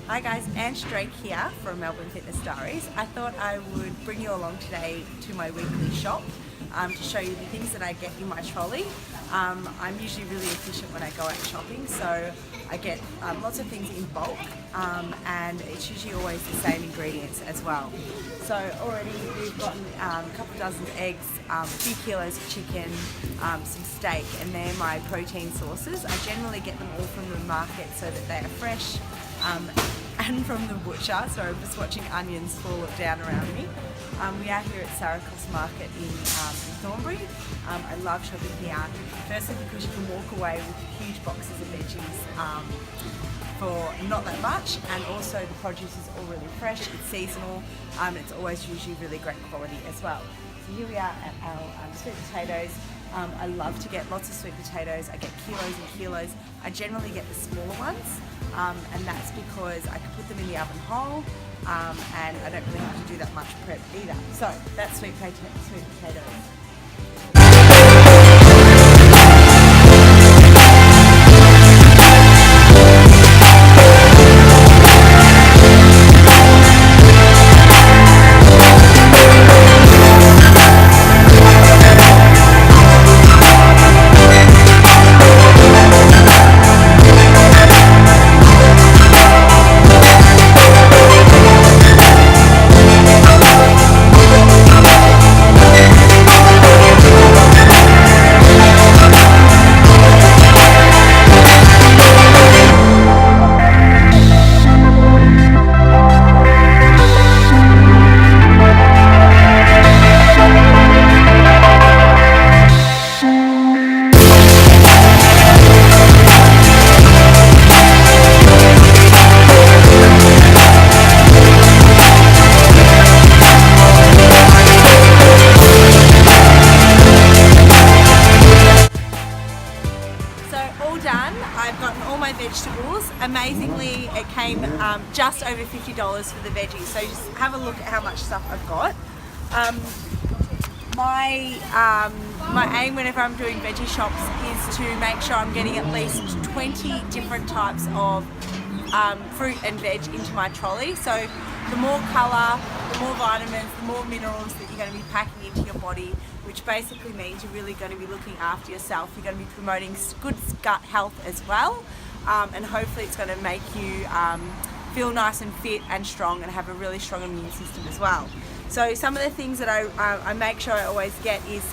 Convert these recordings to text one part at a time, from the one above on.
Hi guys, Ange here from Melbourne Fitness Diaries. I thought I would bring you along today to my weekly shop to show you the things that I get in my trolley. I'm usually really efficient when I go out shopping, so I get lots of things in bulk and it's usually always the same ingredients as well. So already we've gotten a couple dozen eggs, a few kilos of chicken, some steak, and they're my protein sources. I generally get them all from the market so that they are fresh and from the butcher. So I'm just watching onions fall down around me. We are here at Saracos Market in Thornbury. I love shopping here, firstly because you can walk away with huge boxes of veggies for not that much, and also the produce is all really fresh, it's seasonal, it's always usually really great quality as well. So here we are at our sweet potatoes. I love to get lots of sweet potatoes. I get kilos and kilos. I generally get the smaller ones, and that's because I can put them in the oven whole, and I don't really have to do that much prep either. So that's sweet potatoes. Done. I've gotten all my vegetables. Amazingly, it came just over $50 for the veggies. So just have a look at how much stuff I've got. My aim whenever I'm doing veggie shops is to make sure I'm getting at least 20 different types of fruit and veg into my trolley. So the more colour, the more vitamins, the more minerals that you're going to be packing into your body, which basically means you're really going to be looking after yourself. You're going to be promoting good gut health as well, and hopefully it's going to make you feel nice and fit and strong and have a really strong immune system as well. So some of the things that I make sure I always get is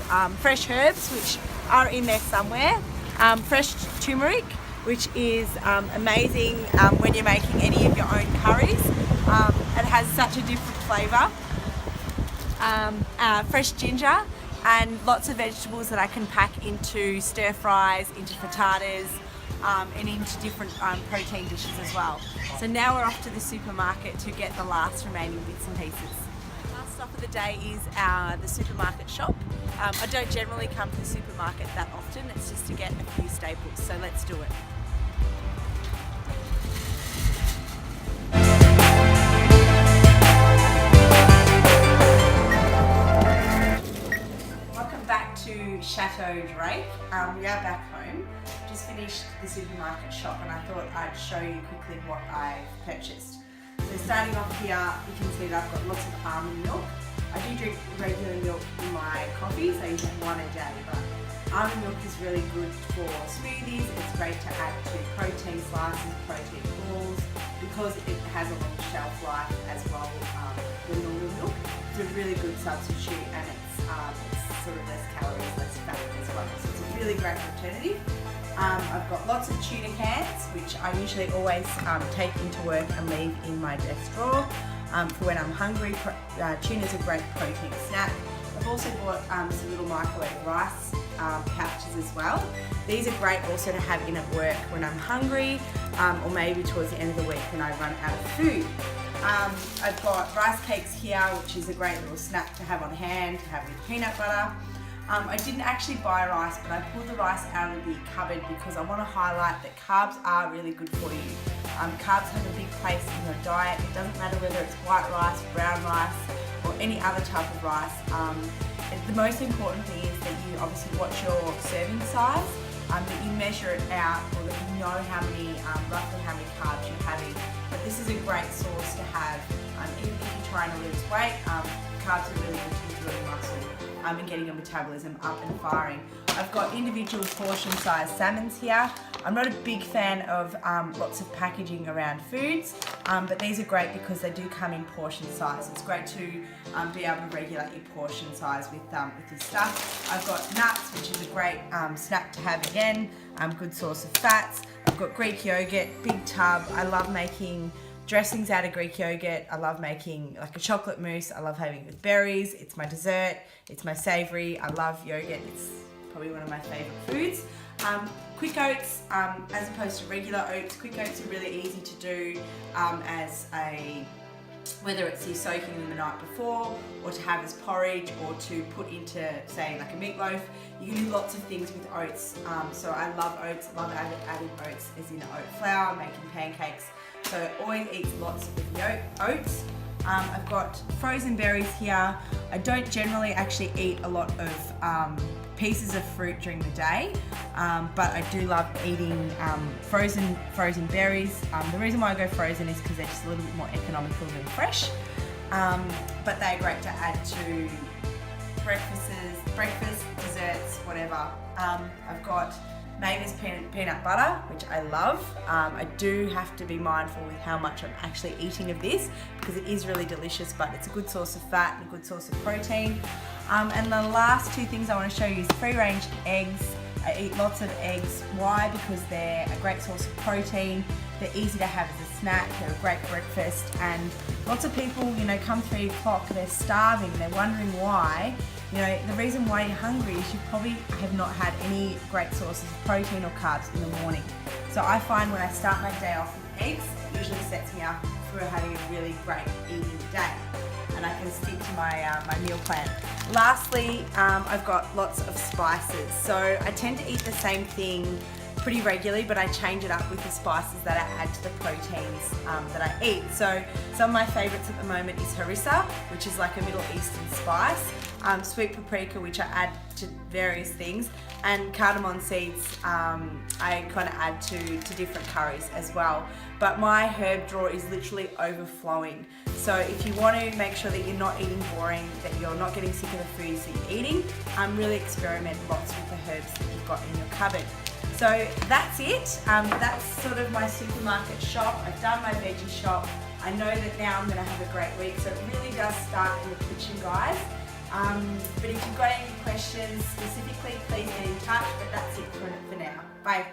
fresh herbs, which are in there somewhere, fresh turmeric, which is amazing when you're making any of your own curries. It has such a different flavour. Fresh ginger, and lots of vegetables that I can pack into stir fries, into frittatas, and into different protein dishes as well. So now we're off to the supermarket to get the last remaining bits and pieces. Last stop of the day is the supermarket shop. I don't generally come to the supermarket that often, it's just to get a few staples, so let's do it. Chateau Drake. We are back home. Just finished the supermarket shop and I thought I'd show you quickly what I've purchased. So starting off here, you can see that I've got lots of almond milk. I do drink regular milk in my coffee, so you get one a day, but almond milk is really good for smoothies. It's great to add to protein slices, protein balls, because it has a long shelf life as well than normal milk. It's a really good substitute, and it's sort of less calories, less fat as well. So it's a really great alternative. I've got lots of tuna cans, which I usually always take into work and leave in my desk drawer for when I'm hungry. Tuna's a great protein snack. I've also bought some little microwave rice pouches as well. These are great also to have in at work when I'm hungry, or maybe towards the end of the week when I run out of food. I've got rice cakes here, which is a great little snack to have on hand, to have with peanut butter. I didn't actually buy rice, but I pulled the rice out of the cupboard because I want to highlight that carbs are really good for you. Carbs have a big place in your diet. It doesn't matter whether it's white rice, brown rice, or any other type of rice. The most important thing is that you obviously watch your serving size. that you measure it out, or that you know how many, roughly how many carbs you're having. But this is a great source to have, even if you're trying to lose weight. Carbs are really good to building muscle and getting your metabolism up and firing. I've got individual portion size salmons here. I'm not a big fan of lots of packaging around foods, but these are great because they do come in portion size. It's great to be able to regulate your portion size with this stuff. I've got nuts, which is a great snack to have again, good source of fats. I've got Greek yogurt, big tub. I love making dressings out of Greek yogurt. I love making like a chocolate mousse. I love having it with berries. It's my dessert. It's my savoury. I love yogurt. It's probably one of my favourite foods. Quick oats, as opposed to regular oats. Quick oats are really easy to do whether it's you soaking them the night before, or to have as porridge, or to put into, say, like a meatloaf. You can do lots of things with oats. So I love oats. I love adding oats as in oat flour, making pancakes. So always eat lots of the oats. I've got frozen berries here. I don't generally actually eat a lot of pieces of fruit during the day, but I do love eating frozen berries. The reason why I go frozen is because they're just a little bit more economical than fresh, but they're great to add to breakfast, desserts, whatever. I've got Mavis peanut butter, which I love. I do have to be mindful with how much I'm actually eating of this, because it is really delicious, but it's a good source of fat and a good source of protein. And the last two things I want to show you is free-range eggs. I eat lots of eggs. Why? Because they're a great source of protein. They're easy to have as a snack. They're a great breakfast. And lots of people, come 3 o'clock, they're starving. They're wondering why. The reason why you're hungry is you probably have not had any great sources of protein or carbs in the morning. So I find when I start my day off with eggs, it usually sets me up for having a really great eating day, and I can stick to my meal plan. Lastly, I've got lots of spices. So I tend to eat the same thing pretty regularly, but I change it up with the spices that I add to the proteins that I eat. So some of my favourites at the moment is harissa, which is like a Middle Eastern spice, sweet paprika, which I add to various things, and cardamom seeds I kind of add to different curries as well. But my herb drawer is literally overflowing. So if you want to make sure that you're not eating boring, that you're not getting sick of the foods that you're eating, really experiment lots with the herbs that you've got in your cupboard. So that's it. That's sort of my supermarket shop. I've done my veggie shop. I know that now I'm going to have a great week. So it really does start in the kitchen, guys. But if you've got any questions specifically, please get in touch. But that's it for now. Bye.